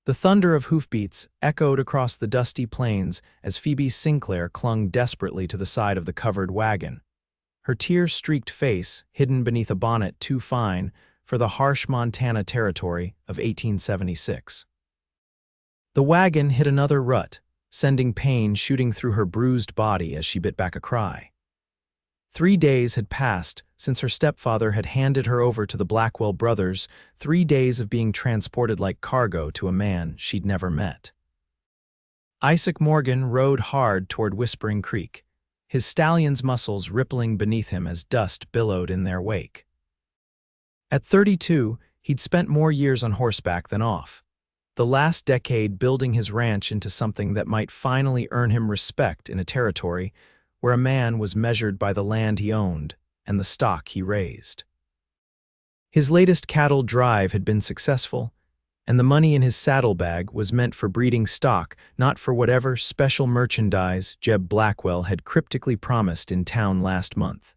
The thunder of hoofbeats echoed across the dusty plains as Phoebe Sinclair clung desperately to the side of the covered wagon. Her tear-streaked face hidden beneath a bonnet too fine for the harsh Montana territory of 1876. The wagon hit another rut, sending pain shooting through her bruised body as she bit back a cry. 3 days had passed since her stepfather had handed her over to the Blackwell brothers, 3 days of being transported like cargo to a man she'd never met. Isaac Morgan rode hard toward Whispering Creek, his stallion's muscles rippling beneath him as dust billowed in their wake. At 32, he'd spent more years on horseback than off, the last decade building his ranch into something that might finally earn him respect in a territory where a man was measured by the land he owned and the stock he raised. His latest cattle drive had been successful, and the money in his saddlebag was meant for breeding stock, not for whatever special merchandise Jeb Blackwell had cryptically promised in town last month.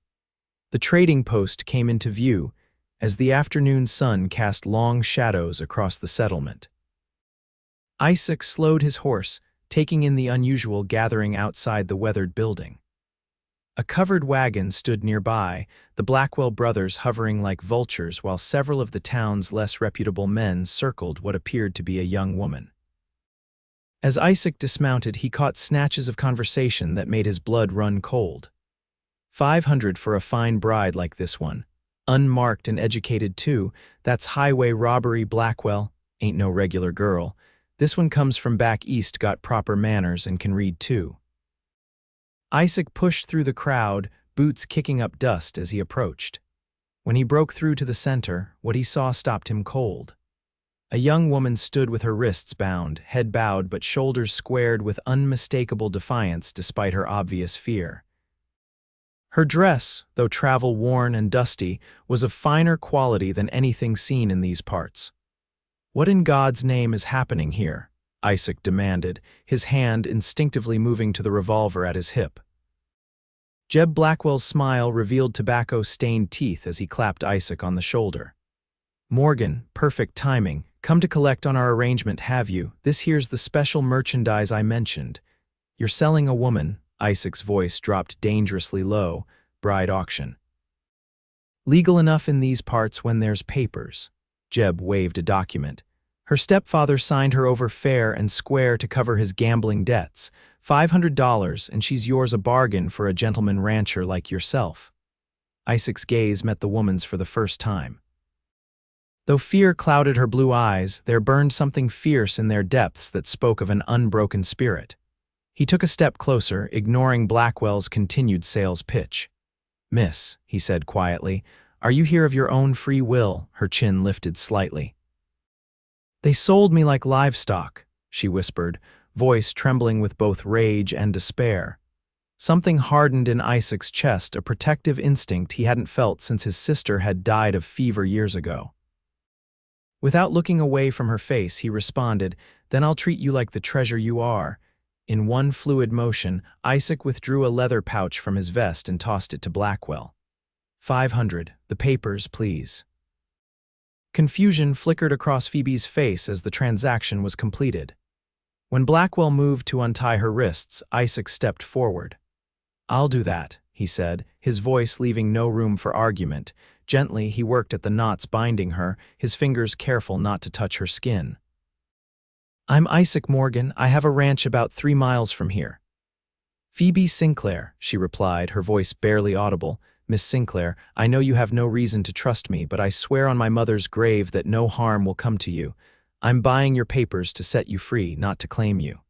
The trading post came into view as the afternoon sun cast long shadows across the settlement. Isaac slowed his horse, taking in the unusual gathering outside the weathered building. A covered wagon stood nearby, the Blackwell brothers hovering like vultures while several of the town's less reputable men circled what appeared to be a young woman. As Isaac dismounted, he caught snatches of conversation that made his blood run cold. $500 for a fine bride like this one. Unmarked and educated too, that's highway robbery. Blackwell ain't no regular girl. This one comes from back east, got proper manners and can read too. Isaac pushed through the crowd, boots kicking up dust as he approached. When he broke through to the center, what he saw stopped him cold. A young woman stood with her wrists bound, head bowed but shoulders squared with unmistakable defiance despite her obvious fear. Her dress, though travel-worn and dusty, was of finer quality than anything seen in these parts. "What in God's name is happening here?" Isaac demanded, his hand instinctively moving to the revolver at his hip. Jeb Blackwell's smile revealed tobacco-stained teeth as he clapped Isaac on the shoulder. "Morgan, perfect timing. Come to collect on our arrangement, have you? This here's the special merchandise I mentioned. You're selling a woman." Isaac's voice dropped dangerously low. "Bride auction. Legal enough in these parts when there's papers." Jeb waved a document. "Her stepfather signed her over fair and square to cover his gambling debts. $500, and she's yours, a bargain for a gentleman rancher like yourself." Isaac's gaze met the woman's for the first time. Though fear clouded her blue eyes, there burned something fierce in their depths that spoke of an unbroken spirit. He took a step closer, ignoring Blackwell's continued sales pitch. "Miss," he said quietly, "are you here of your own free will?" Her chin lifted slightly. "They sold me like livestock," she whispered, voice trembling with both rage and despair. Something hardened in Isaac's chest, a protective instinct he hadn't felt since his sister had died of fever years ago. Without looking away from her face, he responded, "Then I'll treat you like the treasure you are." In one fluid motion, Isaac withdrew a leather pouch from his vest and tossed it to Blackwell. $500, the papers, please." Confusion flickered across Phoebe's face as the transaction was completed. When Blackwell moved to untie her wrists, Isaac stepped forward. "I'll do that," he said, his voice leaving no room for argument. Gently, he worked at the knots binding her, his fingers careful not to touch her skin. "I'm Isaac Morgan. I have a ranch about 3 miles from here." "Phoebe Sinclair," she replied, her voice barely audible. "Miss Sinclair, I know you have no reason to trust me, but I swear on my mother's grave that no harm will come to you. I'm buying your papers to set you free, not to claim you."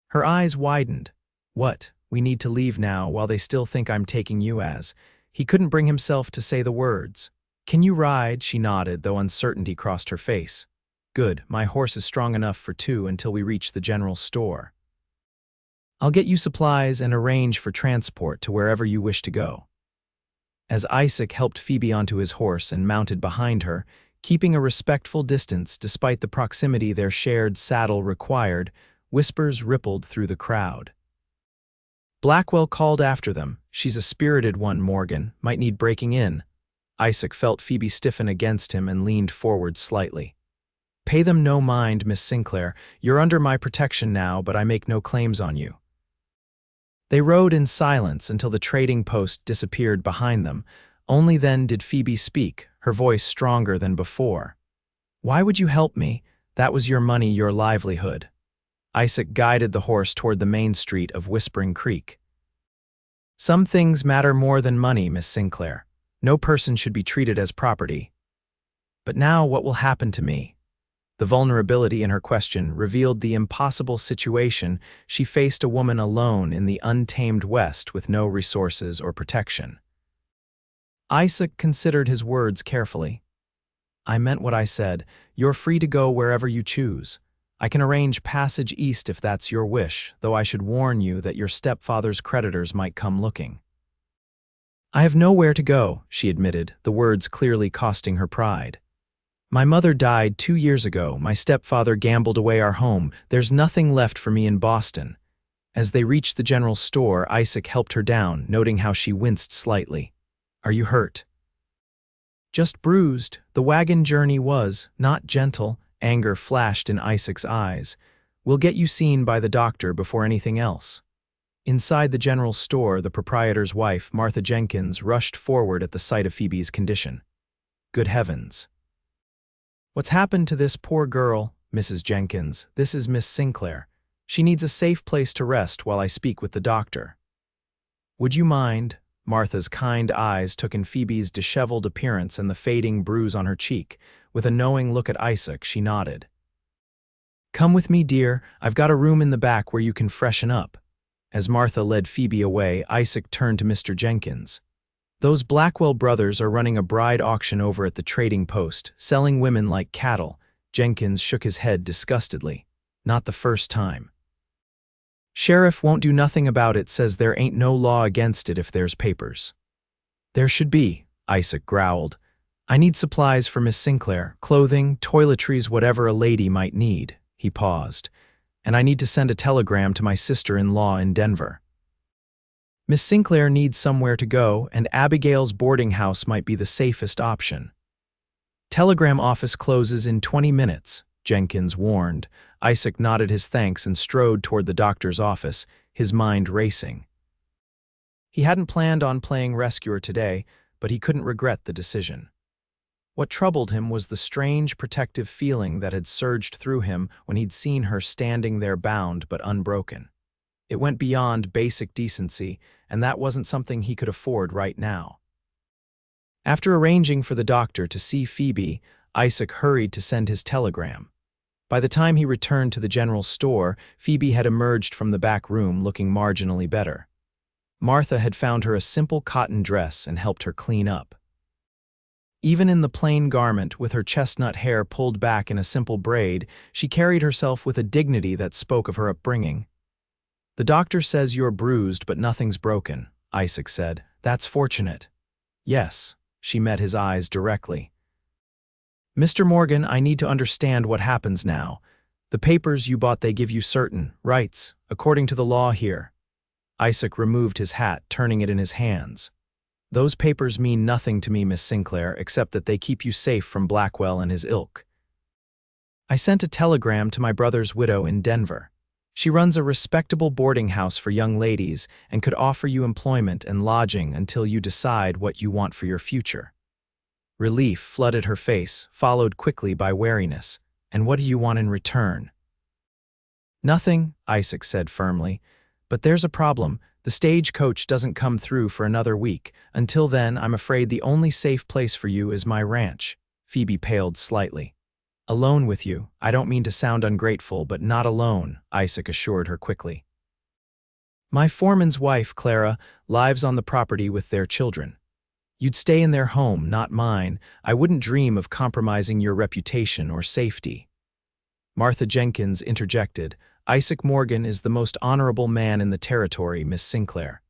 Her eyes widened. "What? We need to leave now while they still think I'm taking you as—" He couldn't bring himself to say the words. "Can you ride?" She nodded, though uncertainty crossed her face. "Good, my horse is strong enough for 2 until we reach the general store. I'll get you supplies and arrange for transport to wherever you wish to go." As Isaac helped Phoebe onto his horse and mounted behind her, keeping a respectful distance despite the proximity their shared saddle required, whispers rippled through the crowd. Blackwell called after them, "She's a spirited one, Morgan, might need breaking in." Isaac felt Phoebe stiffen against him and leaned forward slightly. Pay them no mind, Miss Sinclair. You're under my protection now, but I make no claims on you. They rode in silence until the trading post disappeared behind them. Only then did Phoebe speak, her voice stronger than before. Why would you help me? That was your money, your livelihood. Isaac guided the horse toward the main street of Whispering Creek. Some things matter more than money, Miss Sinclair. No person should be treated as property. But now what will happen to me? The vulnerability in her question revealed the impossible situation she faced, a woman alone in the untamed West with no resources or protection. Isaac considered his words carefully. I meant what I said. You're free to go wherever you choose. I can arrange passage east if that's your wish, though I should warn you that your stepfather's creditors might come looking. I have nowhere to go, she admitted, the words clearly costing her pride. My mother died 2 years ago. My stepfather gambled away our home. There's nothing left for me in Boston. As they reached the general store, Isaac helped her down, noting how she winced slightly. Are you hurt? Just bruised. The wagon journey was not gentle. Anger flashed in Isaac's eyes. We'll get you seen by the doctor before anything else. Inside the general store, the proprietor's wife, Martha Jenkins, rushed forward at the sight of Phoebe's condition. Good heavens. What's happened to this poor girl, Mrs. Jenkins? This is Miss Sinclair. She needs a safe place to rest while I speak with the doctor. Would you mind? Martha's kind eyes took in Phoebe's disheveled appearance and the fading bruise on her cheek. With a knowing look at Isaac, she nodded. Come with me, dear. I've got a room in the back where you can freshen up. As Martha led Phoebe away, Isaac turned to Mr. Jenkins. Those Blackwell brothers are running a bride auction over at the trading post, selling women like cattle. Jenkins shook his head disgustedly. Not the first time. Sheriff won't do nothing about it, says there ain't no law against it if there's papers. There should be, Isaac growled. I need supplies for Miss Sinclair, clothing, toiletries, whatever a lady might need. He paused. And I need to send a telegram to my sister-in-law in Denver. Miss Sinclair needs somewhere to go, and Abigail's boarding house might be the safest option. Telegram office closes in 20 minutes, Jenkins warned. Isaac nodded his thanks and strode toward the doctor's office, his mind racing. He hadn't planned on playing rescuer today, but he couldn't regret the decision. What troubled him was the strange protective feeling that had surged through him when he'd seen her standing there bound but unbroken. It went beyond basic decency, and that wasn't something he could afford right now. After arranging for the doctor to see Phoebe, Isaac hurried to send his telegram. By the time he returned to the general store, Phoebe had emerged from the back room looking marginally better. Martha had found her a simple cotton dress and helped her clean up. Even in the plain garment, with her chestnut hair pulled back in a simple braid, she carried herself with a dignity that spoke of her upbringing. The doctor says you're bruised, but nothing's broken, Isaac said. That's fortunate. Yes, she met his eyes directly. Mr. Morgan, I need to understand what happens now. The papers you bought, they give you certain rights, according to the law here. Isaac removed his hat, turning it in his hands. Those papers mean nothing to me, Miss Sinclair, except that they keep you safe from Blackwell and his ilk. I sent a telegram to my brother's widow in Denver. She runs a respectable boarding house for young ladies and could offer you employment and lodging until you decide what you want for your future. Relief flooded her face, followed quickly by wariness. And what do you want in return? Nothing, Isaac said firmly. But there's a problem. The stagecoach doesn't come through for another week. Until then, I'm afraid the only safe place for you is my ranch. Phoebe paled slightly. Alone with you. I don't mean to sound ungrateful, but not alone, Isaac assured her quickly. My foreman's wife, Clara, lives on the property with their children. You'd stay in their home, not mine. I wouldn't dream of compromising your reputation or safety. Martha Jenkins interjected. Isaac Morgan is the most honorable man in the territory, Miss Sinclair.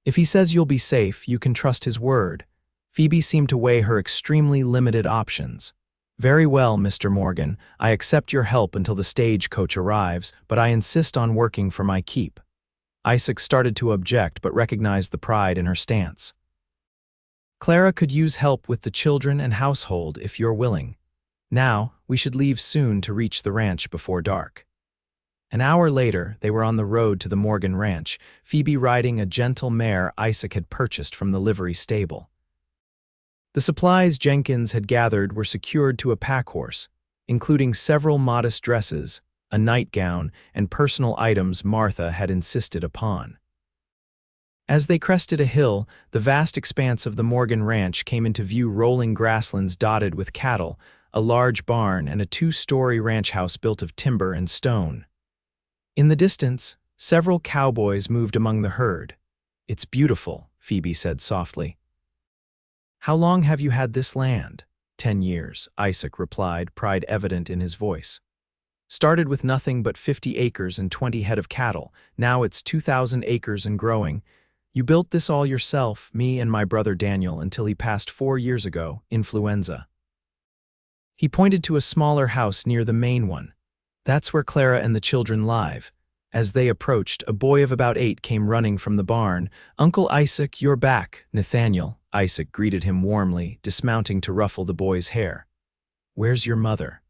If he says you'll be safe, you can trust his word. Phoebe seemed to weigh her extremely limited options. Very well, Mr. Morgan, I accept your help until the stagecoach arrives, but I insist on working for my keep. Isaac started to object, but recognized the pride in her stance. Clara could use help with the children and household if you're willing. Now, we should leave soon to reach the ranch before dark. An hour later, they were on the road to the Morgan Ranch, Phoebe riding a gentle mare Isaac had purchased from the livery stable. The supplies Jenkins had gathered were secured to a packhorse, including several modest dresses, a nightgown, and personal items Martha had insisted upon. As they crested a hill, the vast expanse of the Morgan Ranch came into view, rolling grasslands dotted with cattle, a large barn, and a two-story ranch house built of timber and stone. In the distance, several cowboys moved among the herd. "It's beautiful," Phoebe said softly. "How long have you had this land?" 10 years, Isaac replied, pride evident in his voice. "Started with nothing but 50 acres and 20 head of cattle. Now it's 2,000 acres and growing. You built this all yourself, me and my brother Daniel, until he passed 4 years ago, influenza." He pointed to a smaller house near the main one. "That's where Clara and the children live." As they approached, a boy of about 8 came running from the barn. "Uncle Isaac, you're back, Nathaniel." Isaac greeted him warmly, dismounting to ruffle the boy's hair. "Where's your mother?"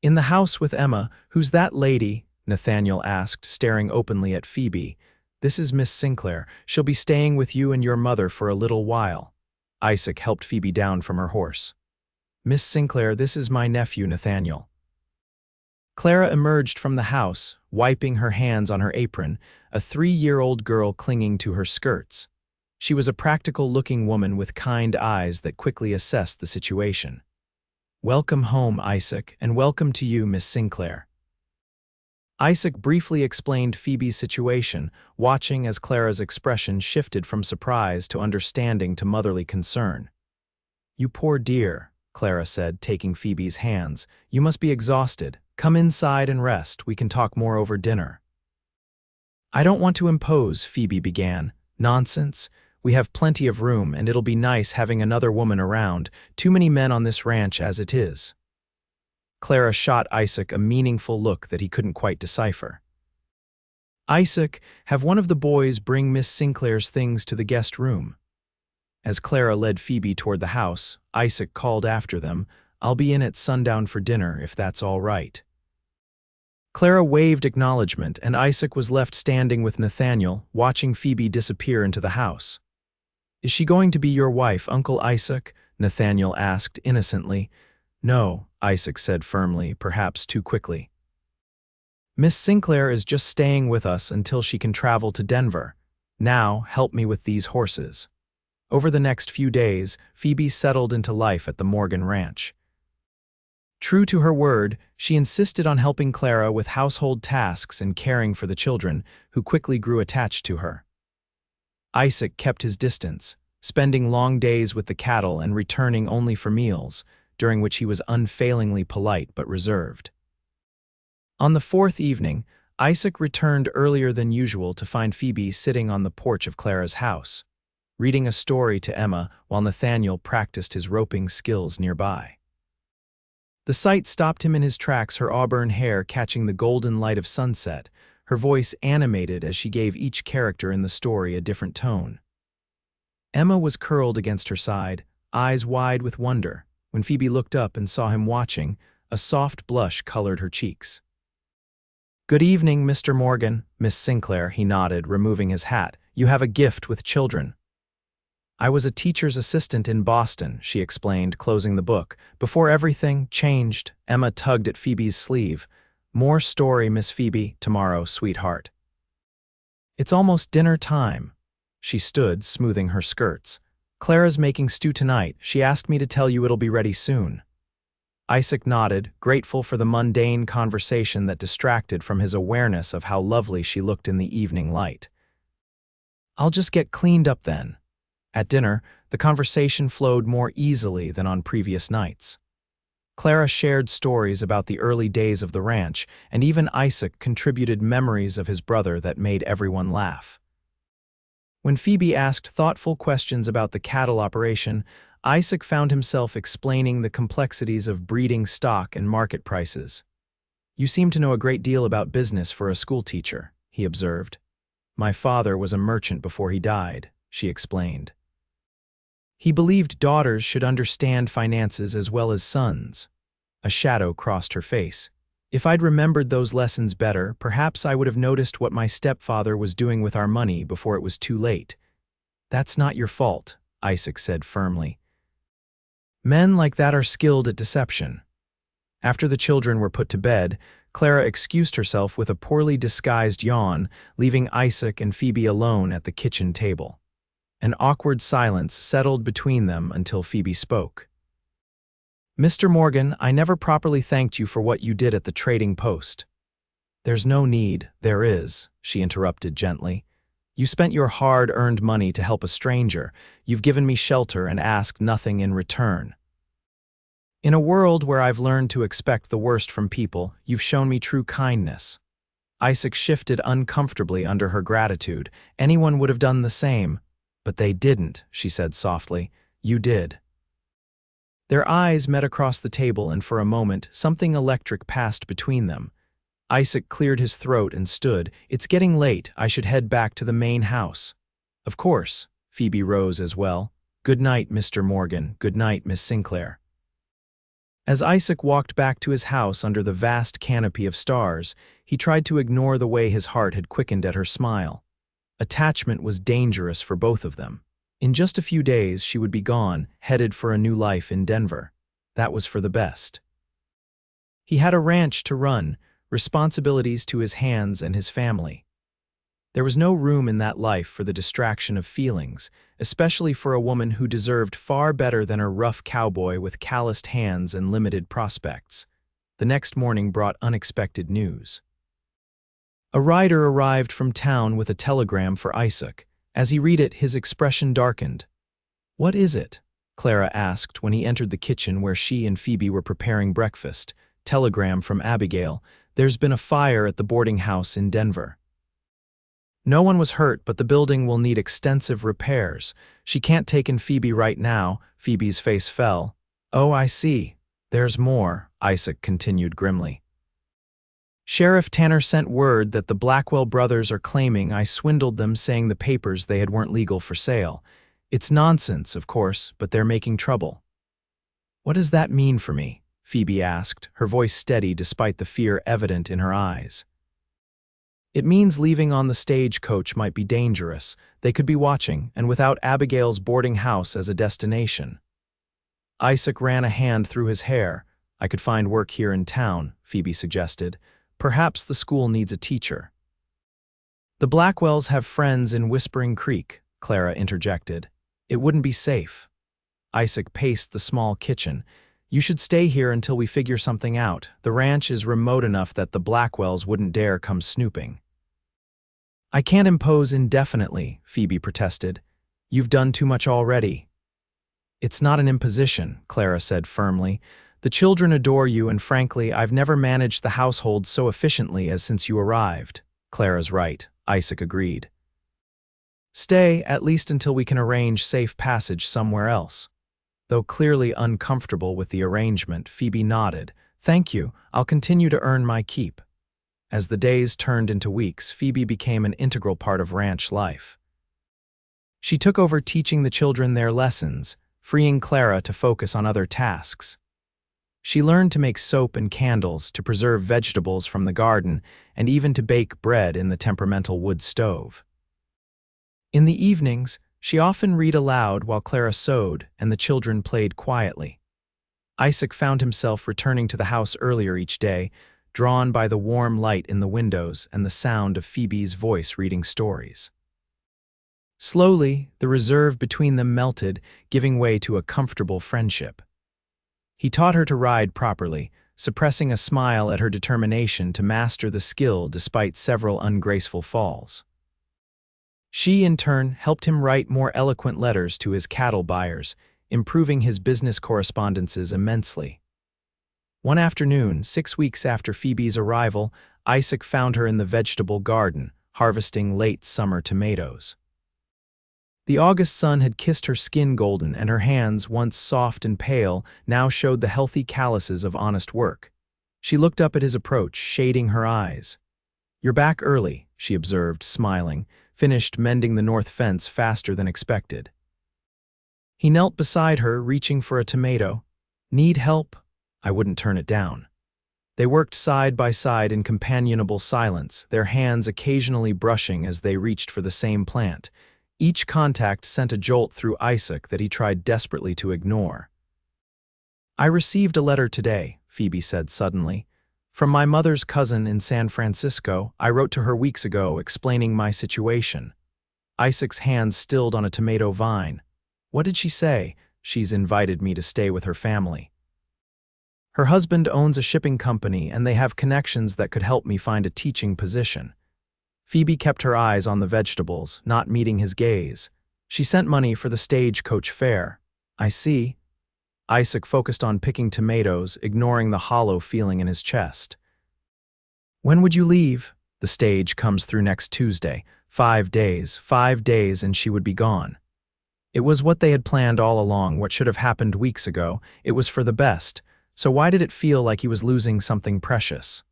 "In the house with Emma." "Who's that lady?" Nathaniel asked, staring openly at Phoebe. "This is Miss Sinclair. She'll be staying with you and your mother for a little while." Isaac helped Phoebe down from her horse. "Miss Sinclair, this is my nephew, Nathaniel." Clara emerged from the house, wiping her hands on her apron, a 3-year-old girl clinging to her skirts. She was a practical-looking woman with kind eyes that quickly assessed the situation. "Welcome home, Isaac, and welcome to you, Miss Sinclair." Isaac briefly explained Phoebe's situation, watching as Clara's expression shifted from surprise to understanding to motherly concern. "You poor dear," Clara said, taking Phoebe's hands. "You must be exhausted. Come inside and rest. We can talk more over dinner." "I don't want to impose," Phoebe began. "Nonsense. We have plenty of room, and it'll be nice having another woman around. Too many men on this ranch as it is." Clara shot Isaac a meaningful look that he couldn't quite decipher. "Isaac, have one of the boys bring Miss Sinclair's things to the guest room." As Clara led Phoebe toward the house, Isaac called after them, "I'll be in at sundown for dinner, if that's all right." Clara waved acknowledgement, and Isaac was left standing with Nathaniel, watching Phoebe disappear into the house. "Is she going to be your wife, Uncle Isaac?" Nathaniel asked innocently. "No," Isaac said firmly, perhaps too quickly. "Miss Sinclair is just staying with us until she can travel to Denver. Now, help me with these horses." Over the next few days, Phoebe settled into life at the Morgan Ranch. True to her word, she insisted on helping Clara with household tasks and caring for the children, who quickly grew attached to her. Isaac kept his distance, spending long days with the cattle and returning only for meals, during which he was unfailingly polite but reserved. On the 4th evening, Isaac returned earlier than usual to find Phoebe sitting on the porch of Clara's house, reading a story to Emma while Nathaniel practiced his roping skills nearby. The sight stopped him in his tracks, her auburn hair catching the golden light of sunset, her voice animated as she gave each character in the story a different tone. Emma was curled against her side, eyes wide with wonder. When Phoebe looked up and saw him watching, a soft blush colored her cheeks. "Good evening, Mr. Morgan." "Miss Sinclair," he nodded, removing his hat. "You have a gift with children." "I was a teacher's assistant in Boston," she explained, closing the book. "Before everything changed." Emma tugged at Phoebe's sleeve. "More story, Miss Phoebe, tomorrow, sweetheart." "It's almost dinner time." She stood, smoothing her skirts. "Clara's making stew tonight. She asked me to tell you it'll be ready soon." Isaac nodded, grateful for the mundane conversation that distracted from his awareness of how lovely she looked in the evening light. "I'll just get cleaned up then." At dinner, the conversation flowed more easily than on previous nights. Clara shared stories about the early days of the ranch, and even Isaac contributed memories of his brother that made everyone laugh. When Phoebe asked thoughtful questions about the cattle operation, Isaac found himself explaining the complexities of breeding stock and market prices. "You seem to know a great deal about business for a schoolteacher," he observed. "My father was a merchant before he died," she explained. He believed daughters should understand finances as well as sons. A shadow crossed her face. If I'd remembered those lessons better, perhaps I would have noticed what my stepfather was doing with our money before it was too late. That's not your fault, Isaac said firmly. Men like that are skilled at deception. After the children were put to bed, Clara excused herself with a poorly disguised yawn, leaving Isaac and Phoebe alone at the kitchen table. An awkward silence settled between them until Phoebe spoke. "Mr. Morgan, I never properly thanked you for what you did at the trading post." "There's no need, there is," she interrupted gently. "You spent your hard-earned money to help a stranger. You've given me shelter and asked nothing in return. In a world where I've learned to expect the worst from people, you've shown me true kindness." Isaac shifted uncomfortably under her gratitude. Anyone would have done the same. "But they didn't," she said softly. "You did." Their eyes met across the table, and for a moment, something electric passed between them. Isaac cleared his throat and stood. "It's getting late. I should head back to the main house." "Of course." Phoebe rose as well. "Good night, Mr. Morgan. Good night, Miss Sinclair." As Isaac walked back to his house under the vast canopy of stars, he tried to ignore the way his heart had quickened at her smile. Attachment was dangerous for both of them. In just a few days, she would be gone, headed for a new life in Denver. That was for the best. He had a ranch to run, responsibilities to his hands and his family. There was no room in that life for the distraction of feelings, especially for a woman who deserved far better than a rough cowboy with calloused hands and limited prospects. The next morning brought unexpected news. A rider arrived from town with a telegram for Isaac. As he read it, his expression darkened. "What is it?" Clara asked when he entered the kitchen where she and Phoebe were preparing breakfast. "Telegram from Abigail. There's been a fire at the boarding house in Denver. No one was hurt, but the building will need extensive repairs. She can't take in Phoebe right now." Phoebe's face fell. "Oh, I see. There's more," Isaac continued grimly. "Sheriff Tanner sent word that the Blackwell brothers are claiming I swindled them, saying the papers they had weren't legal for sale. It's nonsense, of course, but they're making trouble." "What does that mean for me?" Phoebe asked, her voice steady despite the fear evident in her eyes. "It means leaving on the stagecoach might be dangerous. They could be watching, and without Abigail's boarding house as a destination." Isaac ran a hand through his hair. "I could find work here in town," Phoebe suggested. "Perhaps the school needs a teacher." "The Blackwells have friends in Whispering Creek," Clara interjected. "It wouldn't be safe." Isaac paced the small kitchen. "You should stay here until we figure something out. The ranch is remote enough that the Blackwells wouldn't dare come snooping." "I can't impose indefinitely," Phoebe protested. "You've done too much already." "It's not an imposition," Clara said firmly. "The children adore you, and frankly, I've never managed the household so efficiently as since you arrived." "Clara's right," Isaac agreed. "Stay, at least until we can arrange safe passage somewhere else." Though clearly uncomfortable with the arrangement, Phoebe nodded. "Thank you, I'll continue to earn my keep." As the days turned into weeks, Phoebe became an integral part of ranch life. She took over teaching the children their lessons, freeing Clara to focus on other tasks. She learned to make soap and candles, to preserve vegetables from the garden, and even to bake bread in the temperamental wood stove. In the evenings, she often read aloud while Clara sewed, and the children played quietly. Isaac found himself returning to the house earlier each day, drawn by the warm light in the windows and the sound of Phoebe's voice reading stories. Slowly, the reserve between them melted, giving way to a comfortable friendship. He taught her to ride properly, suppressing a smile at her determination to master the skill despite several ungraceful falls. She, in turn, helped him write more eloquent letters to his cattle buyers, improving his business correspondences immensely. One afternoon, 6 weeks after Phoebe's arrival, Isaac found her in the vegetable garden, harvesting late summer tomatoes. The August sun had kissed her skin golden, and her hands, once soft and pale, now showed the healthy calluses of honest work. She looked up at his approach, shading her eyes. "You're back early," she observed, smiling, finished mending the north fence faster than expected. He knelt beside her, reaching for a tomato. Need help? I wouldn't turn it down. They worked side by side in companionable silence, their hands occasionally brushing as they reached for the same plant. Each contact sent a jolt through Isaac that he tried desperately to ignore. I received a letter today, Phoebe said suddenly. From my mother's cousin in San Francisco. I wrote to her weeks ago explaining my situation. Isaac's hands stilled on a tomato vine. What did she say? She's invited me to stay with her family. Her husband owns a shipping company and they have connections that could help me find a teaching position. Phoebe kept her eyes on the vegetables, not meeting his gaze. She sent money for the stagecoach fare. I see. Isaac focused on picking tomatoes, ignoring the hollow feeling in his chest. When would you leave? The stage comes through next Tuesday. 5 days, and she would be gone. It was what they had planned all along, what should have happened weeks ago. It was for the best. So why did it feel like he was losing something precious?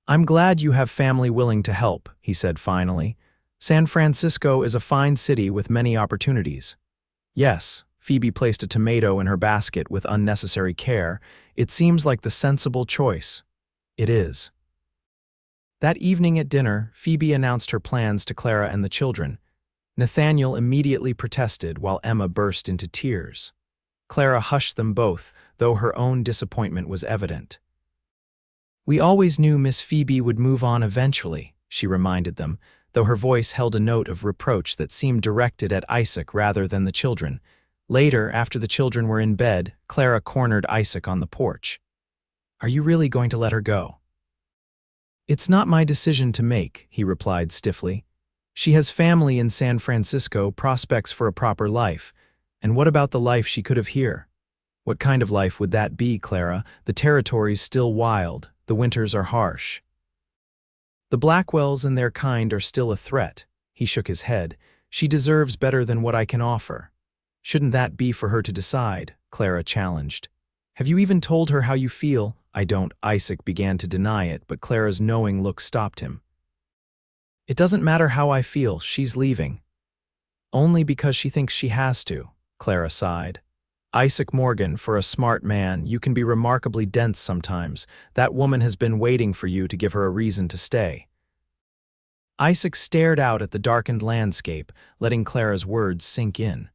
I'm glad you have family willing to help, he said finally. San Francisco is a fine city with many opportunities. Yes, Phoebe placed a tomato in her basket with unnecessary care. It seems like the sensible choice. It is. That evening at dinner, Phoebe announced her plans to Clara and the children. Nathaniel immediately protested while Emma burst into tears. Clara hushed them both, though her own disappointment was evident. We always knew Miss Phoebe would move on eventually, she reminded them, though her voice held a note of reproach that seemed directed at Isaac rather than the children. Later, after the children were in bed, Clara cornered Isaac on the porch. Are you really going to let her go? It's not my decision to make, he replied stiffly. She has family in San Francisco, prospects for a proper life. And what about the life she could have here? What kind of life would that be, Clara? The territory's still wild. The winters are harsh. The Blackwells and their kind are still a threat. He shook his head. She deserves better than what I can offer. Shouldn't that be for her to decide? Clara challenged. Have you even told her how you feel? I don't. Isaac began to deny it, but Clara's knowing look stopped him. It doesn't matter how I feel. She's leaving. Only because she thinks she has to, Clara sighed. Isaac Morgan, for a smart man, you can be remarkably dense sometimes. That woman has been waiting for you to give her a reason to stay. Isaac stared out at the darkened landscape, letting Clara's words sink in.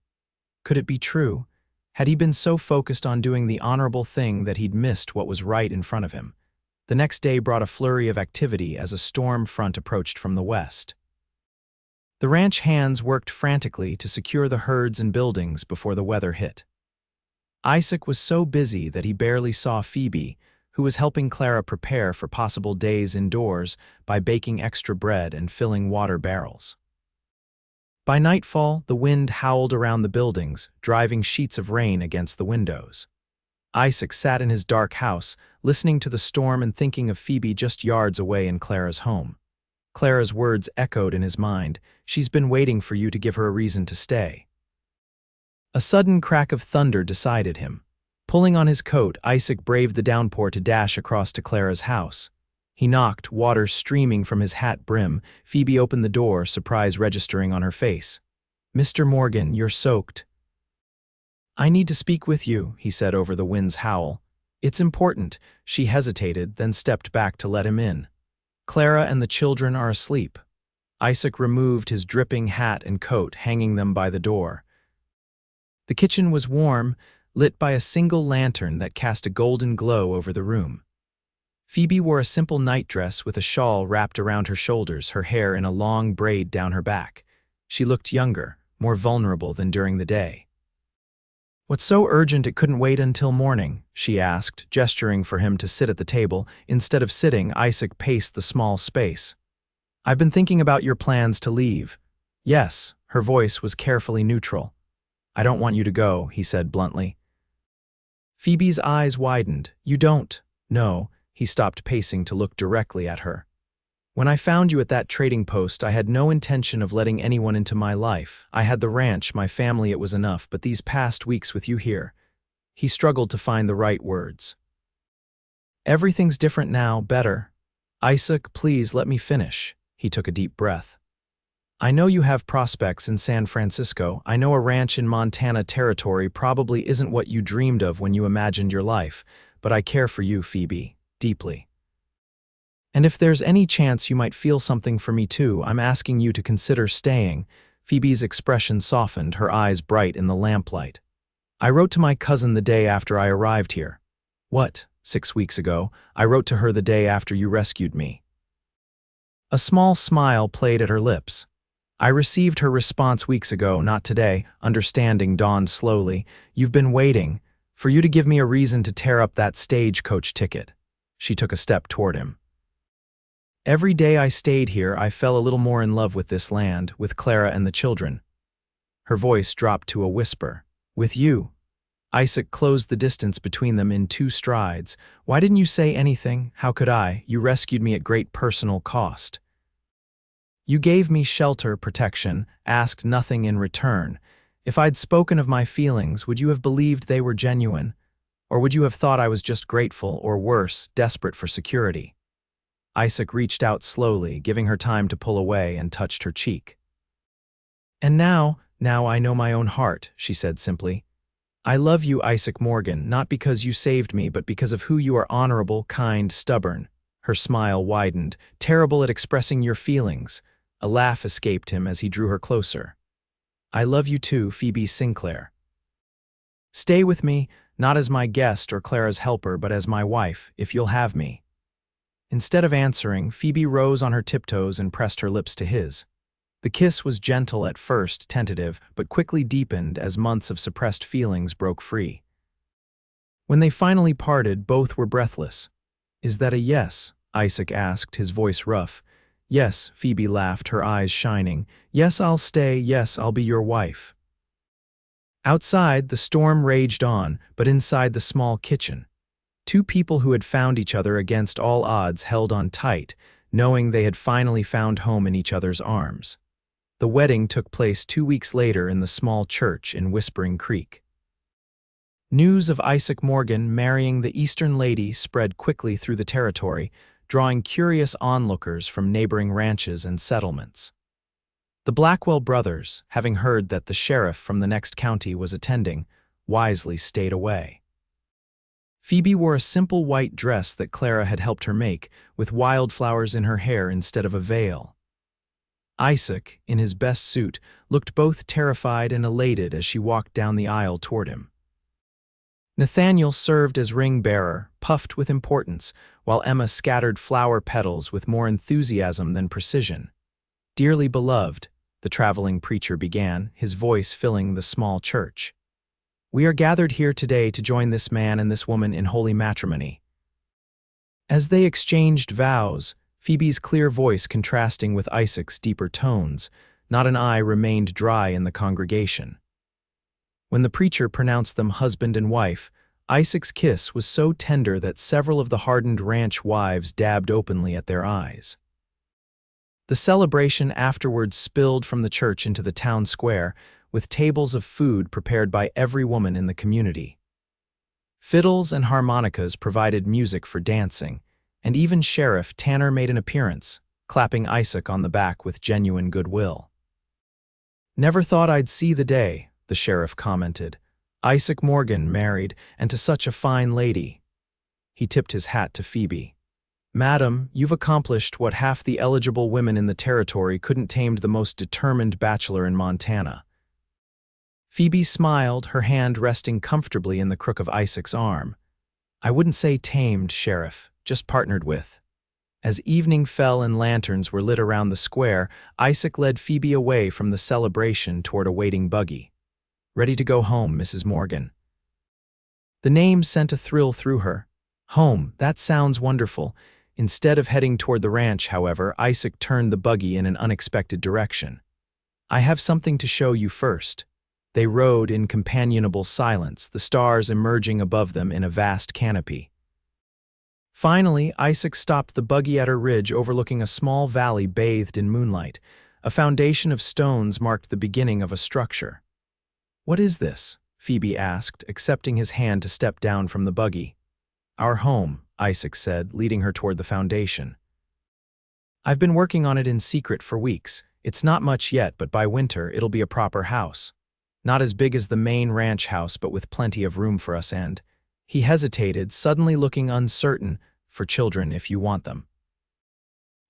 Could it be true? Had he been so focused on doing the honorable thing that he'd missed what was right in front of him? The next day brought a flurry of activity as a storm front approached from the west. The ranch hands worked frantically to secure the herds and buildings before the weather hit. Isaac was so busy that he barely saw Phoebe, who was helping Clara prepare for possible days indoors by baking extra bread and filling water barrels. By nightfall, the wind howled around the buildings, driving sheets of rain against the windows. Isaac sat in his dark house, listening to the storm and thinking of Phoebe just yards away in Clara's home. Clara's words echoed in his mind. She's been waiting for you to give her a reason to stay. A sudden crack of thunder decided him. Pulling on his coat, Isaac braved the downpour to dash across to Clara's house. He knocked, water streaming from his hat brim. Phoebe opened the door, surprise registering on her face. Mr. Morgan, you're soaked. I need to speak with you, he said over the wind's howl. It's important. She hesitated, then stepped back to let him in. Clara and the children are asleep. Isaac removed his dripping hat and coat, hanging them by the door. The kitchen was warm, lit by a single lantern that cast a golden glow over the room. Phoebe wore a simple nightdress with a shawl wrapped around her shoulders, her hair in a long braid down her back. She looked younger, more vulnerable than during the day. What's so urgent it couldn't wait until morning? She asked, gesturing for him to sit at the table. Instead of sitting, Isaac paced the small space. I've been thinking about your plans to leave. Yes, her voice was carefully neutral. I don't want you to go, he said bluntly. Phoebe's eyes widened. You don't? No. He stopped pacing to look directly at her. When I found you at that trading post, I had no intention of letting anyone into my life. I had the ranch, my family, it was enough, but these past weeks with you here. He struggled to find the right words. Everything's different now, better. Isaac, please let me finish. He took a deep breath. I know you have prospects in San Francisco. I know a ranch in Montana territory probably isn't what you dreamed of when you imagined your life, but I care for you, Phoebe, deeply. And if there's any chance you might feel something for me too, I'm asking you to consider staying." Phoebe's expression softened, her eyes bright in the lamplight. "I wrote to my cousin the day after I arrived here." "What? 6 weeks ago? I wrote to her the day after you rescued me." A small smile played at her lips. "I received her response weeks ago, not today." Understanding dawned slowly. "You've been waiting for you to give me a reason to tear up that stagecoach ticket." She took a step toward him. "Every day I stayed here, I fell a little more in love with this land, with Clara and the children." Her voice dropped to a whisper. "With you." Isaac closed the distance between them in 2 strides. "Why didn't you say anything? How could I? You rescued me at great personal cost. You gave me shelter, protection, asked nothing in return. If I'd spoken of my feelings, would you have believed they were genuine? Or would you have thought I was just grateful, or worse, desperate for security?" Isaac reached out slowly, giving her time to pull away, and touched her cheek. "And now I know my own heart," she said simply. "I love you, Isaac Morgan, not because you saved me, but because of who you are: honorable, kind, stubborn." Her smile widened. "Terrible at expressing your feelings." A laugh escaped him as he drew her closer. "I love you too, Phoebe Sinclair. Stay with me, not as my guest or Clara's helper, but as my wife, if you'll have me." Instead of answering, Phoebe rose on her tiptoes and pressed her lips to his. The kiss was gentle at first, tentative, but quickly deepened as months of suppressed feelings broke free. When they finally parted, both were breathless. "Is that a yes?" Isaac asked, his voice rough. "Yes," Phoebe laughed, her eyes shining. "Yes, I'll stay. Yes, I'll be your wife." Outside, the storm raged on, but inside the small kitchen, 2 people who had found each other against all odds held on tight, knowing they had finally found home in each other's arms. The wedding took place 2 weeks later in the small church in Whispering Creek. News of Isaac Morgan marrying the Eastern lady spread quickly through the territory, drawing curious onlookers from neighboring ranches and settlements. The Blackwell brothers, having heard that the sheriff from the next county was attending, wisely stayed away. Phoebe wore a simple white dress that Clara had helped her make, with wildflowers in her hair instead of a veil. Isaac, in his best suit, looked both terrified and elated as she walked down the aisle toward him. Nathaniel served as ring-bearer, puffed with importance, while Emma scattered flower petals with more enthusiasm than precision. "Dearly beloved," the traveling preacher began, his voice filling the small church, "we are gathered here today to join this man and this woman in holy matrimony." As they exchanged vows, Phoebe's clear voice contrasting with Isaac's deeper tones, not an eye remained dry in the congregation. When the preacher pronounced them husband and wife, Isaac's kiss was so tender that several of the hardened ranch wives dabbed openly at their eyes. The celebration afterwards spilled from the church into the town square, with tables of food prepared by every woman in the community. Fiddles and harmonicas provided music for dancing, and even Sheriff Tanner made an appearance, clapping Isaac on the back with genuine goodwill. "Never thought I'd see the day," the sheriff commented. "Isaac Morgan married, and to such a fine lady." He tipped his hat to Phoebe. "Madam, you've accomplished what half the eligible women in the territory couldn't tame the most determined bachelor in Montana." Phoebe smiled, her hand resting comfortably in the crook of Isaac's arm. "I wouldn't say tamed, Sheriff, just partnered with." As evening fell and lanterns were lit around the square, Isaac led Phoebe away from the celebration toward a waiting buggy. "Ready to go home, Mrs. Morgan." The name sent a thrill through her. Home, that sounds wonderful. Instead of heading toward the ranch, however, Isaac turned the buggy in an unexpected direction. "I have something to show you first." They rode in companionable silence, the stars emerging above them in a vast canopy. Finally, Isaac stopped the buggy at a ridge overlooking a small valley bathed in moonlight. A foundation of stones marked the beginning of a structure. "What is this?" Phoebe asked, accepting his hand to step down from the buggy. "Our home," Isaac said, leading her toward the foundation. "I've been working on it in secret for weeks. It's not much yet, but by winter it'll be a proper house. Not as big as the main ranch house, but with plenty of room for us and—" He hesitated, suddenly looking uncertain, "for children if you want them."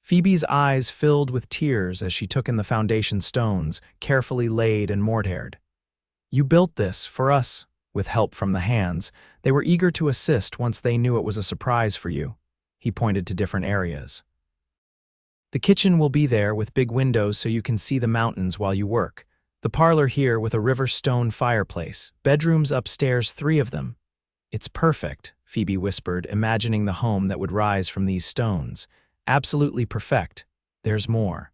Phoebe's eyes filled with tears as she took in the foundation stones, carefully laid and mortared. "You built this for us, with help from the hands. They were eager to assist once they knew it was a surprise for you." He pointed to different areas. "The kitchen will be there with big windows so you can see the mountains while you work. The parlor here with a river stone fireplace. Bedrooms upstairs, 3 of them." "It's perfect," Phoebe whispered, imagining the home that would rise from these stones. "Absolutely perfect. There's more."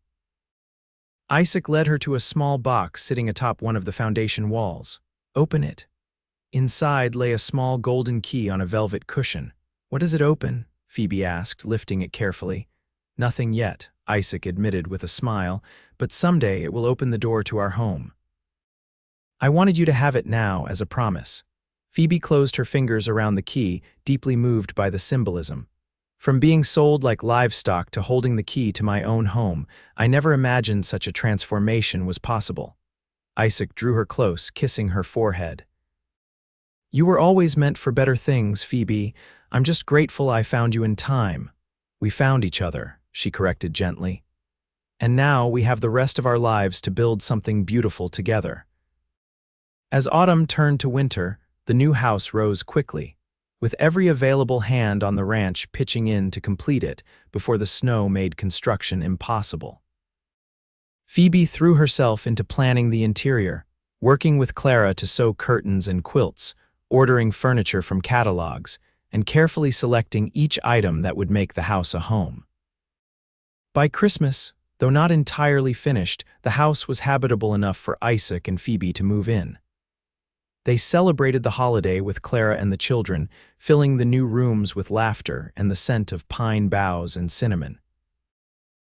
Isaac led her to a small box sitting atop one of the foundation walls. "Open it." Inside lay a small golden key on a velvet cushion. "What does it open?" Phoebe asked, lifting it carefully. "Nothing yet," Isaac admitted with a smile, "but someday it will open the door to our home. I wanted you to have it now as a promise." Phoebe closed her fingers around the key, deeply moved by the symbolism. "From being sold like livestock to holding the key to my own home, I never imagined such a transformation was possible." Isaac drew her close, kissing her forehead. "You were always meant for better things, Phoebe. I'm just grateful I found you in time." "We found each other," she corrected gently. "And now we have the rest of our lives to build something beautiful together." As autumn turned to winter, the new house rose quickly, with every available hand on the ranch pitching in to complete it before the snow made construction impossible. Phoebe threw herself into planning the interior, working with Clara to sew curtains and quilts, ordering furniture from catalogs, and carefully selecting each item that would make the house a home. By Christmas, though not entirely finished, the house was habitable enough for Isaac and Phoebe to move in. They celebrated the holiday with Clara and the children, filling the new rooms with laughter and the scent of pine boughs and cinnamon.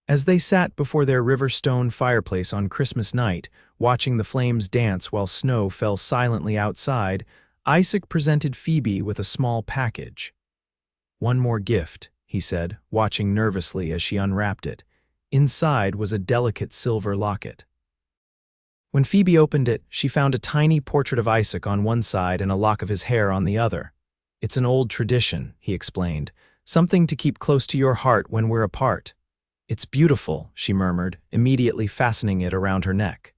As they sat before their river stone fireplace on Christmas night, watching the flames dance while snow fell silently outside, Isaac presented Phoebe with a small package. "One more gift," he said, watching nervously as she unwrapped it. Inside was a delicate silver locket. When Phoebe opened it, she found a tiny portrait of Isaac on one side and a lock of his hair on the other. "It's an old tradition," he explained, "something to keep close to your heart when we're apart." "It's beautiful," she murmured, immediately fastening it around her neck.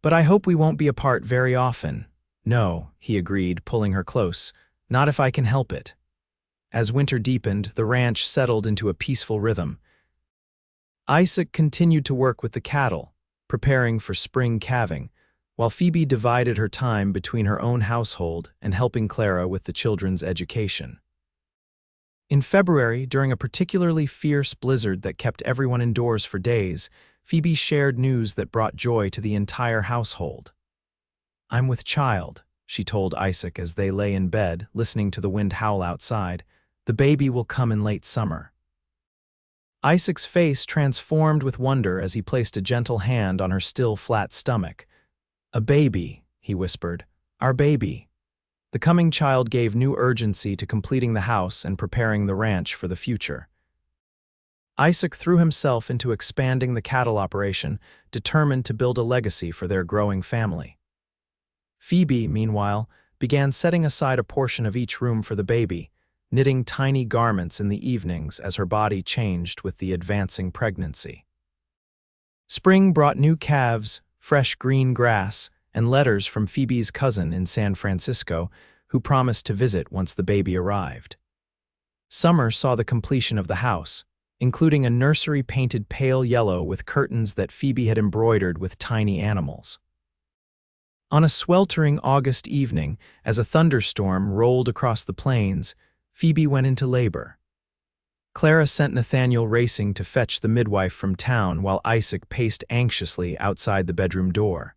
"But I hope we won't be apart very often." "No," he agreed, pulling her close, "not if I can help it." As winter deepened, the ranch settled into a peaceful rhythm. Isaac continued to work with the cattle, preparing for spring calving, while Phoebe divided her time between her own household and helping Clara with the children's education. In February, during a particularly fierce blizzard that kept everyone indoors for days, Phoebe shared news that brought joy to the entire household. "I'm with child," she told Isaac as they lay in bed, listening to the wind howl outside. "The baby will come in late summer." Isaac's face transformed with wonder as he placed a gentle hand on her still flat stomach. "A baby," he whispered. "Our baby." The coming child gave new urgency to completing the house and preparing the ranch for the future. Isaac threw himself into expanding the cattle operation, determined to build a legacy for their growing family. Phoebe, meanwhile, began setting aside a portion of each room for the baby, knitting tiny garments in the evenings as her body changed with the advancing pregnancy. Spring brought new calves, fresh green grass, and letters from Phoebe's cousin in San Francisco, who promised to visit once the baby arrived. Summer saw the completion of the house, including a nursery painted pale yellow with curtains that Phoebe had embroidered with tiny animals. On a sweltering August evening, as a thunderstorm rolled across the plains, Phoebe went into labor. Clara sent Nathaniel racing to fetch the midwife from town while Isaac paced anxiously outside the bedroom door.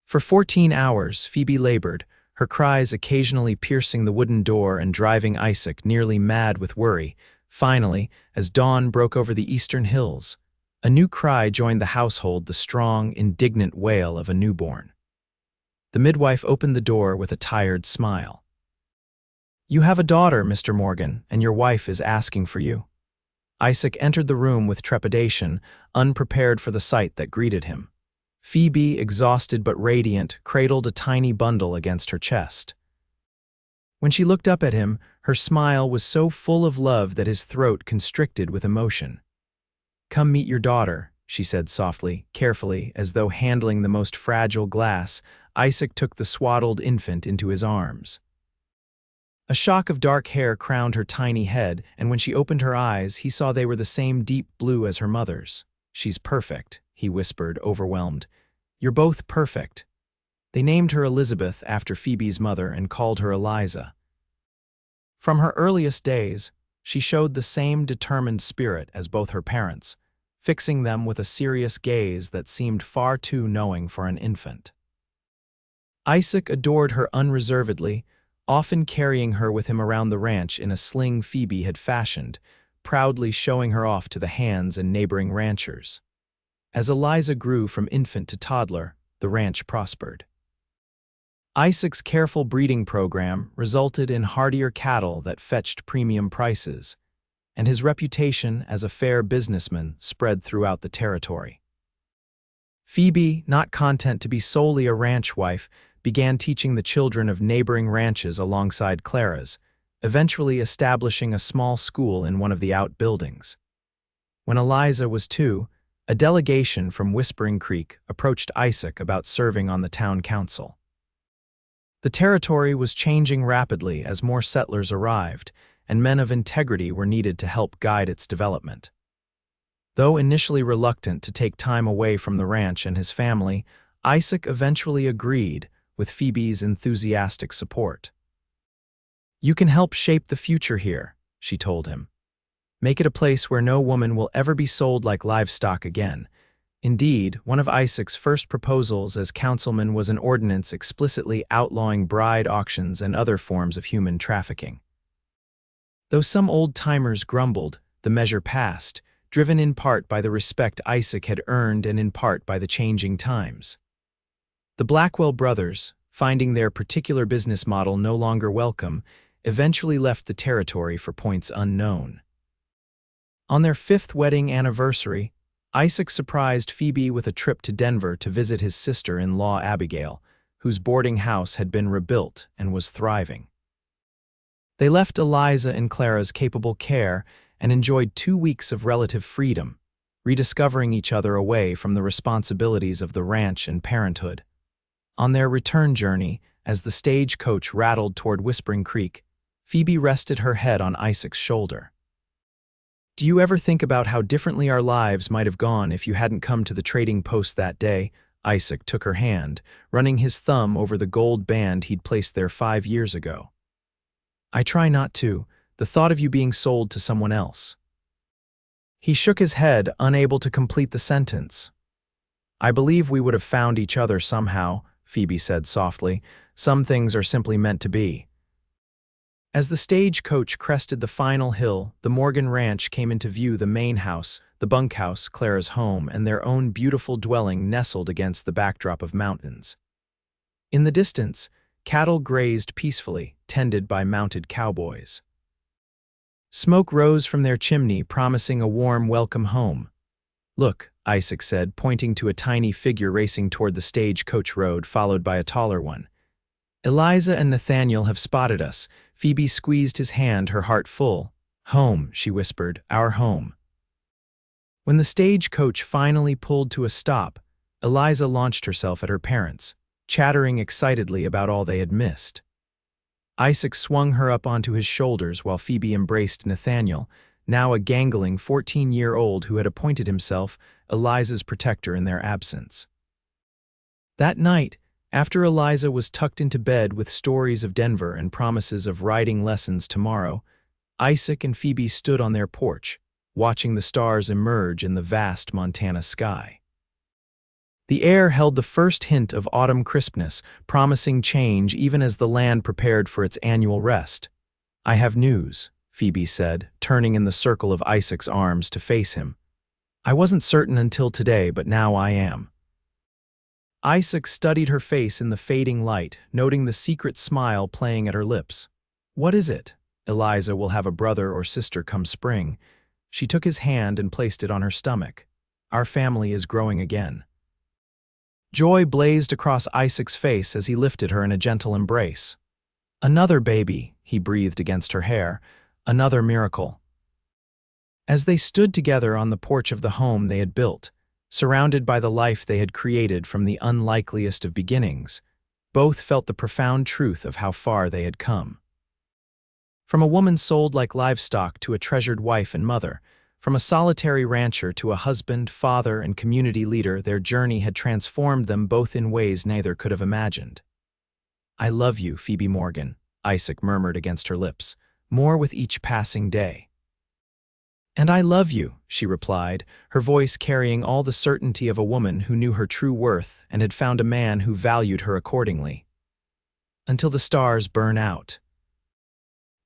For 14 hours, Phoebe labored, her cries occasionally piercing the wooden door and driving Isaac nearly mad with worry. Finally, as dawn broke over the eastern hills, a new cry joined the household, the strong, indignant wail of a newborn. The midwife opened the door with a tired smile. "You have a daughter, Mr. Morgan, and your wife is asking for you." Isaac entered the room with trepidation, unprepared for the sight that greeted him. Phoebe, exhausted but radiant, cradled a tiny bundle against her chest. When she looked up at him, her smile was so full of love that his throat constricted with emotion. "Come meet your daughter," she said softly, carefully, as though handling the most fragile glass. Isaac took the swaddled infant into his arms. A shock of dark hair crowned her tiny head, and when she opened her eyes, he saw they were the same deep blue as her mother's. "She's perfect," he whispered, overwhelmed. "You're both perfect." They named her Elizabeth after Phoebe's mother and called her Eliza. From her earliest days, she showed the same determined spirit as both her parents, fixing them with a serious gaze that seemed far too knowing for an infant. Isaac adored her unreservedly, often carrying her with him around the ranch in a sling Phoebe had fashioned, proudly showing her off to the hands and neighboring ranchers. As Eliza grew from infant to toddler, the ranch prospered. Isaac's careful breeding program resulted in hardier cattle that fetched premium prices, and his reputation as a fair businessman spread throughout the territory. Phoebe, not content to be solely a ranch wife, began teaching the children of neighboring ranches alongside Clara's, eventually establishing a small school in one of the outbuildings. When Eliza was 2, a delegation from Whispering Creek approached Isaac about serving on the town council. The territory was changing rapidly as more settlers arrived, and men of integrity were needed to help guide its development. Though initially reluctant to take time away from the ranch and his family, Isaac eventually agreed, with Phoebe's enthusiastic support. "You can help shape the future here," she told him. "Make it a place where no woman will ever be sold like livestock again." Indeed, one of Isaac's first proposals as councilman was an ordinance explicitly outlawing bride auctions and other forms of human trafficking. Though some old-timers grumbled, the measure passed, driven in part by the respect Isaac had earned and in part by the changing times. The Blackwell brothers, finding their particular business model no longer welcome, eventually left the territory for points unknown. On their 5th wedding anniversary, Isaac surprised Phoebe with a trip to Denver to visit his sister-in-law Abigail, whose boarding house had been rebuilt and was thriving. They left Eliza in Clara's capable care and enjoyed 2 weeks of relative freedom, rediscovering each other away from the responsibilities of the ranch and parenthood. On their return journey, as the stagecoach rattled toward Whispering Creek, Phoebe rested her head on Isaac's shoulder. "Do you ever think about how differently our lives might have gone if you hadn't come to the trading post that day?" Isaac took her hand, running his thumb over the gold band he'd placed there 5 years ago. "I try not to, the thought of you being sold to someone else." He shook his head, unable to complete the sentence. "I believe we would have found each other somehow," Phoebe said softly. "Some things are simply meant to be." As the stagecoach crested the final hill, the Morgan Ranch came into view, the main house, the bunkhouse, Clara's home, and their own beautiful dwelling nestled against the backdrop of mountains. In the distance, cattle grazed peacefully, tended by mounted cowboys. Smoke rose from their chimney, promising a warm welcome home. "Look," Isaac said, pointing to a tiny figure racing toward the stagecoach road, followed by a taller one. "Eliza and Nathaniel have spotted us." Phoebe squeezed his hand, her heart full. "Home," she whispered, "our home." When the stagecoach finally pulled to a stop, Eliza launched herself at her parents, chattering excitedly about all they had missed. Isaac swung her up onto his shoulders while Phoebe embraced Nathaniel, now a gangling 14-year-old who had appointed himself Eliza's protector in their absence. That night, after Eliza was tucked into bed with stories of Denver and promises of riding lessons tomorrow, Isaac and Phoebe stood on their porch, watching the stars emerge in the vast Montana sky. The air held the first hint of autumn crispness, promising change even as the land prepared for its annual rest. "I have news," Phoebe said, turning in the circle of Isaac's arms to face him. "I wasn't certain until today, but now I am." Isaac studied her face in the fading light, noting the secret smile playing at her lips. "What is it?" "Eliza will have a brother or sister come spring. She took his hand and placed it on her stomach. "Our family is growing again." Joy blazed across Isaac's face as he lifted her in a gentle embrace. "Another baby," he breathed against her hair. "Another miracle." As they stood together on the porch of the home they had built, surrounded by the life they had created from the unlikeliest of beginnings, both felt the profound truth of how far they had come. From a woman sold like livestock to a treasured wife and mother, from a solitary rancher to a husband, father, and community leader, their journey had transformed them both in ways neither could have imagined. "I love you, Phoebe Morgan," Isaac murmured against her lips, "more with each passing day." "And I love you," she replied, her voice carrying all the certainty of a woman who knew her true worth and had found a man who valued her accordingly. "Until the stars burn out."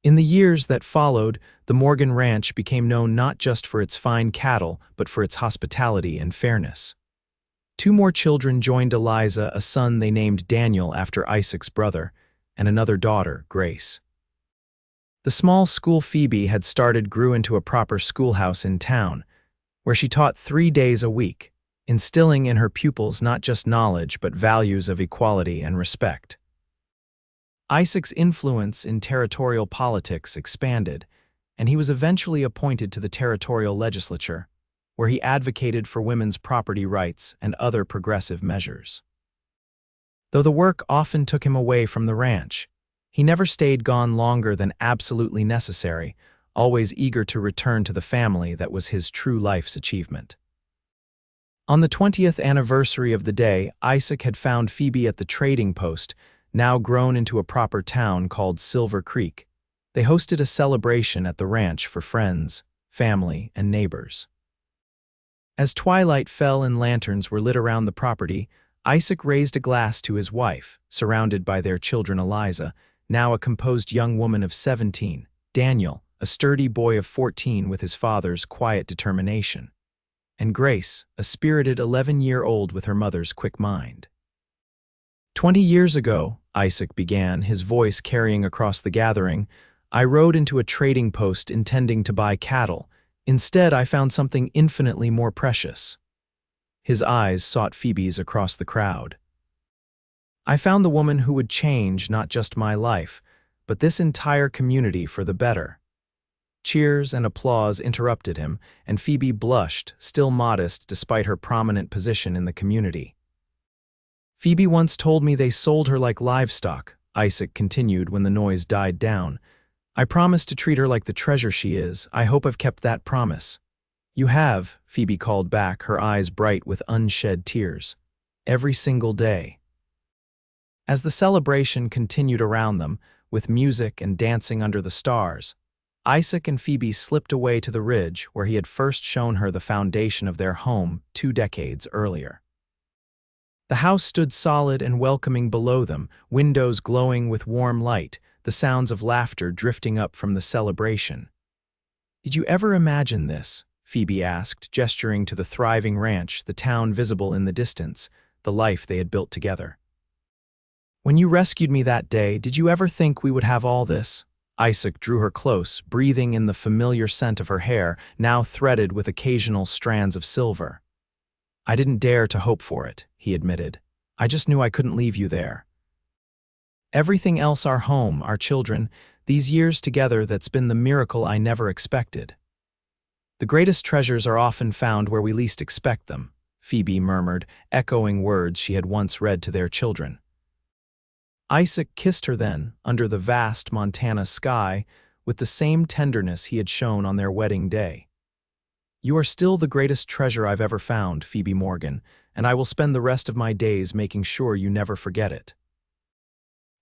In the years that followed, the Morgan Ranch became known not just for its fine cattle, but for its hospitality and fairness. 2 more children joined Eliza, a son they named Daniel after Isaac's brother, and another daughter, Grace. The small school Phoebe had started grew into a proper schoolhouse in town, where she taught 3 days a week, instilling in her pupils not just knowledge but values of equality and respect. Isaac's influence in territorial politics expanded, and he was eventually appointed to the territorial legislature, where he advocated for women's property rights and other progressive measures. Though the work often took him away from the ranch, he never stayed gone longer than absolutely necessary, always eager to return to the family that was his true life's achievement. On the 20th anniversary of the day, Isaac had found Phoebe at the trading post, now grown into a proper town called Silver Creek. They hosted a celebration at the ranch for friends, family, and neighbors. As twilight fell and lanterns were lit around the property, Isaac raised a glass to his wife, surrounded by their children Eliza, now a composed young woman of 17, Daniel, a sturdy boy of 14 with his father's quiet determination, and Grace, a spirited 11-year-old with her mother's quick mind. 20 years ago, Isaac began, his voice carrying across the gathering, I rode into a trading post intending to buy cattle. Instead, I found something infinitely more precious. His eyes sought Phoebe's across the crowd. I found the woman who would change not just my life, but this entire community for the better. Cheers and applause interrupted him, and Phoebe blushed, still modest despite her prominent position in the community. Phoebe once told me they sold her like livestock, Isaac continued when the noise died down. I promised to treat her like the treasure she is. I hope I've kept that promise. You have, Phoebe called back, her eyes bright with unshed tears. Every single day. As the celebration continued around them, with music and dancing under the stars, Isaac and Phoebe slipped away to the ridge where he had first shown her the foundation of their home 2 decades earlier. The house stood solid and welcoming below them, windows glowing with warm light, the sounds of laughter drifting up from the celebration. Did you ever imagine this? Phoebe asked, gesturing to the thriving ranch, the town visible in the distance, the life they had built together. When you rescued me that day, did you ever think we would have all this? Isaac drew her close, breathing in the familiar scent of her hair, now threaded with occasional strands of silver. I didn't dare to hope for it, he admitted. I just knew I couldn't leave you there. Everything else, our home, our children, these years together, that's been the miracle I never expected. The greatest treasures are often found where we least expect them, Phoebe murmured, echoing words she had once read to their children. Isaac kissed her then, under the vast Montana sky, with the same tenderness he had shown on their wedding day. You are still the greatest treasure I've ever found, Phoebe Morgan, and I will spend the rest of my days making sure you never forget it.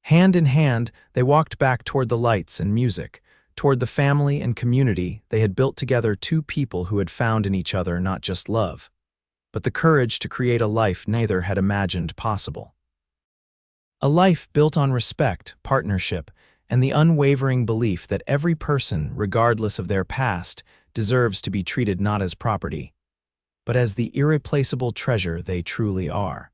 Hand in hand, they walked back toward the lights and music, toward the family and community they had built together, 2 people who had found in each other not just love, but the courage to create a life neither had imagined possible. A life built on respect, partnership, and the unwavering belief that every person, regardless of their past, deserves to be treated not as property, but as the irreplaceable treasure they truly are.